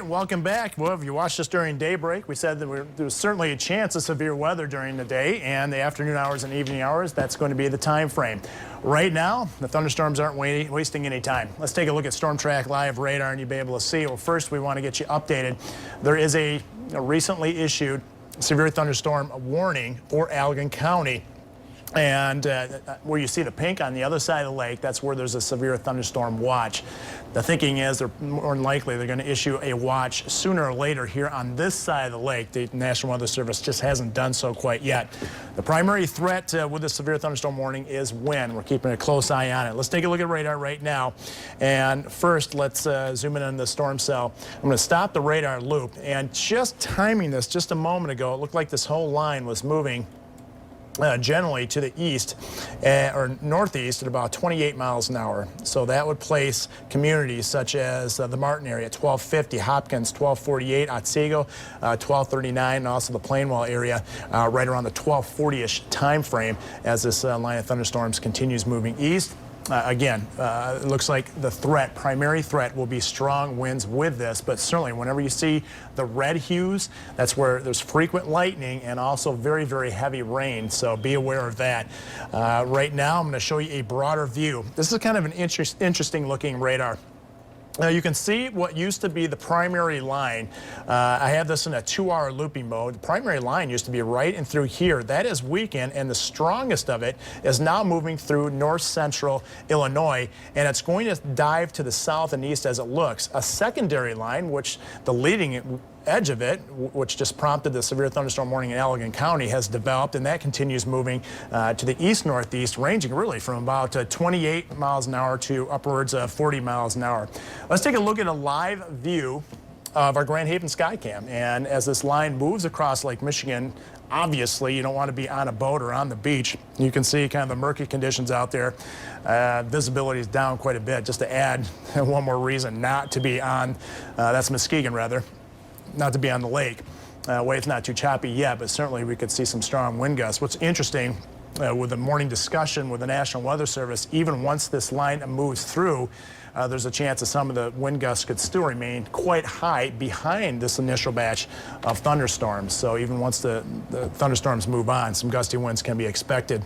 right, welcome back. Well, if you watched us during daybreak, we said that there was certainly a chance of severe weather during the day and the afternoon hours and evening hours. That's going to be the time frame. Right now, the thunderstorms aren't wasting any time. Let's take a look at Storm Track Live radar and you'll be able to see. Well, first we want to get you updated. There is a recently issued severe thunderstorm warning for Allegan County. And where you see the pink on the other side of the lake, that's where there's a severe thunderstorm watch. The thinking is they're more than likely they're going to issue a watch sooner or later here on this side of the lake. The National Weather Service just hasn't done so quite yet. The primary threat with the severe thunderstorm warning is wind. We're keeping a close eye on it. Let's take a look at radar right now. And first, let's zoom in on the storm cell. I'm going to stop the radar loop. And just timing this just a moment ago, it looked like this whole line was moving generally to the east or northeast at about 28 miles an hour. So that would place communities such as the Martin area, 1250, Hopkins, 1248, Otsego, 1239, and also the Plainwell area right around the 1240-ish time frame as this line of thunderstorms continues moving east. Again, it looks like the primary threat will be strong winds with this, but certainly whenever you see the red hues, that's where there's frequent lightning and also very, very heavy rain, so be aware of that. Right now, I'm going to show you a broader view. This is kind of an interesting looking radar. You can see what used to be the primary line. I have this in a 2-hour looping mode. The primary line used to be right in through here. That is weakened, and the strongest of it is now moving through north central Illinois, and it's going to dive to the south and east as it looks. A secondary line, which the leading edge of it, which just prompted the severe thunderstorm warning in Allegan County, has developed, and that continues moving to the east-northeast, ranging really from about 28 miles an hour to upwards of 40 miles an hour. Let's take a look at a live view of our Grand Haven Skycam. And as this line moves across Lake Michigan, obviously you don't want to be on a boat or on the beach. You can see kind of the murky conditions out there. Visibility is down quite a bit. Just to add one more reason not to be on, that's Muskegon rather, not to be on the lake. Wave's not too choppy yet, but certainly we could see some strong wind gusts. What's interesting with the morning discussion with the National Weather Service, even once this line moves through, there's a chance that some of the wind gusts could still remain quite high behind this initial batch of thunderstorms. So even once the thunderstorms move on, some gusty winds can be expected.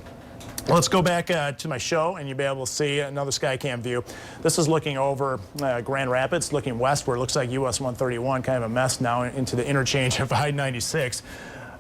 Let's go back to my show, and you'll be able to see another Skycam view. This is looking over Grand Rapids, looking westward. It looks like US 131, kind of a mess now into the interchange of I-96.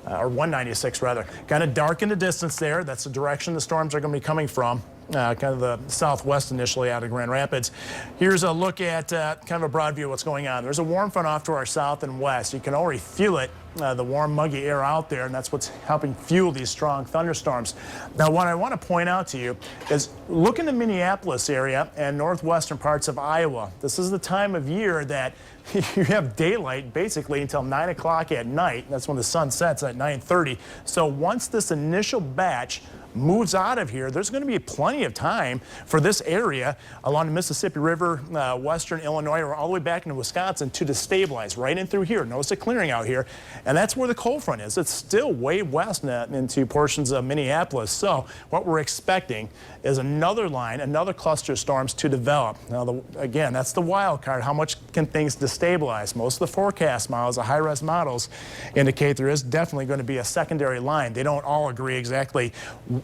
Or 196 rather. Kind of dark in the distance there. That's the direction the storms are going to be coming from. Kind of the southwest initially out of Grand Rapids. Here's a look at kind of a broad view of what's going on. There's a warm front off to our south and west. You can already feel it, the warm, muggy air out there, and that's what's helping fuel these strong thunderstorms. Now, what I want to point out to you is look in the Minneapolis area and northwestern parts of Iowa. This is the time of year that you have daylight basically until 9 o'clock at night. That's when the sun sets at 9:30. So once this initial batch moves out of here, there's going to be plenty of time for this area along the Mississippi River, western Illinois, or all the way back into Wisconsin to destabilize right in through here. Notice the clearing out here, and that's where the cold front is. It's still way west into portions of Minneapolis. So what we're expecting is another line, another cluster of storms to develop. Now, again, that's the wild card. How much can things destabilize? Most of the forecast models, the high-res models, indicate there is definitely going to be a secondary line. They don't all agree exactly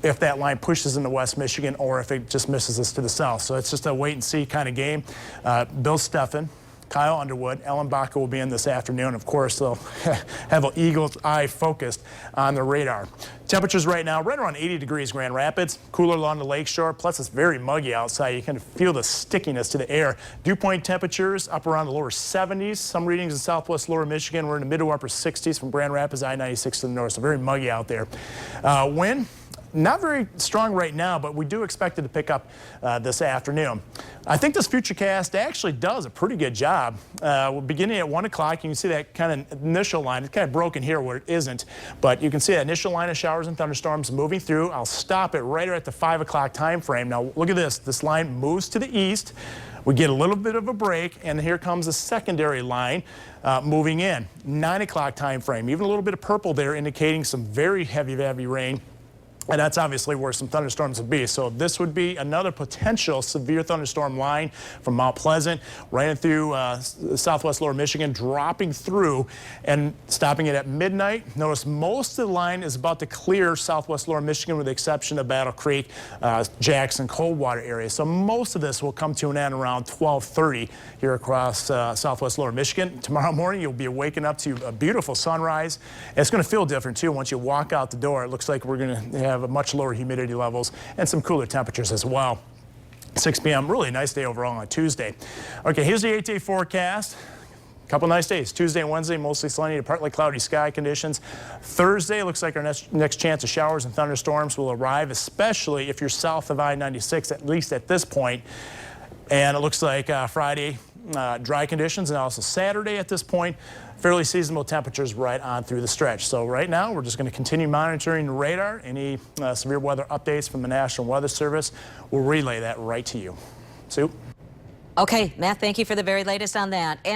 if that line pushes into West Michigan or if it just misses us to the south. So it's just a wait-and-see kind of game. Bill Steffen, Kyle Underwood, Ellen Baca will be in this afternoon. Of course, they'll have an eagle's eye focused on the radar. Temperatures right now right around 80 degrees Grand Rapids, cooler along the lakeshore, plus it's very muggy outside. You can feel the stickiness to the air. Dew point temperatures up around the lower 70s. Some readings in southwest lower Michigan. We're in the mid to upper 60s from Grand Rapids, I-96 to the north, so very muggy out there. Wind, not very strong right now, but we do expect it to pick up this afternoon. I think this Futurecast actually does a pretty good job. Beginning at 1 o'clock, you can see that kind of initial line. It's kind of broken here where it isn't, but you can see that initial line of showers and thunderstorms moving through. I'll stop it right at the 5 o'clock time frame. Now, look at this. This line moves to the east. We get a little bit of a break, and here comes a secondary line moving in. 9 o'clock time frame. Even a little bit of purple there indicating some very heavy rain And that's obviously where some thunderstorms would be. So this would be another potential severe thunderstorm line from Mount Pleasant, right in through southwest lower Michigan, dropping through and stopping it at midnight. Notice most of the line is about to clear southwest lower Michigan with the exception of Battle Creek, Jackson, Coldwater area. So most of this will come to an end around 12:30 here across southwest lower Michigan. Tomorrow morning you'll be waking up to a beautiful sunrise. It's going to feel different too once you walk out the door. It looks like we're going to have a much lower humidity levels and some cooler temperatures as well. 6 p.m. really nice day overall on Tuesday. Okay, here's the 8-day forecast. Couple nice days. Tuesday and Wednesday, mostly sunny to partly cloudy sky conditions. Thursday looks like our next chance of showers and thunderstorms will arrive, especially if you're south of I-96, at least at this point. And it looks like Friday, dry conditions, and also Saturday at this point, fairly seasonable temperatures right on through the stretch. So right now, we're just going to continue monitoring the radar. Any severe weather updates from the National Weather Service, we'll relay that right to you. Sue? Okay, Matt, thank you for the very latest on that.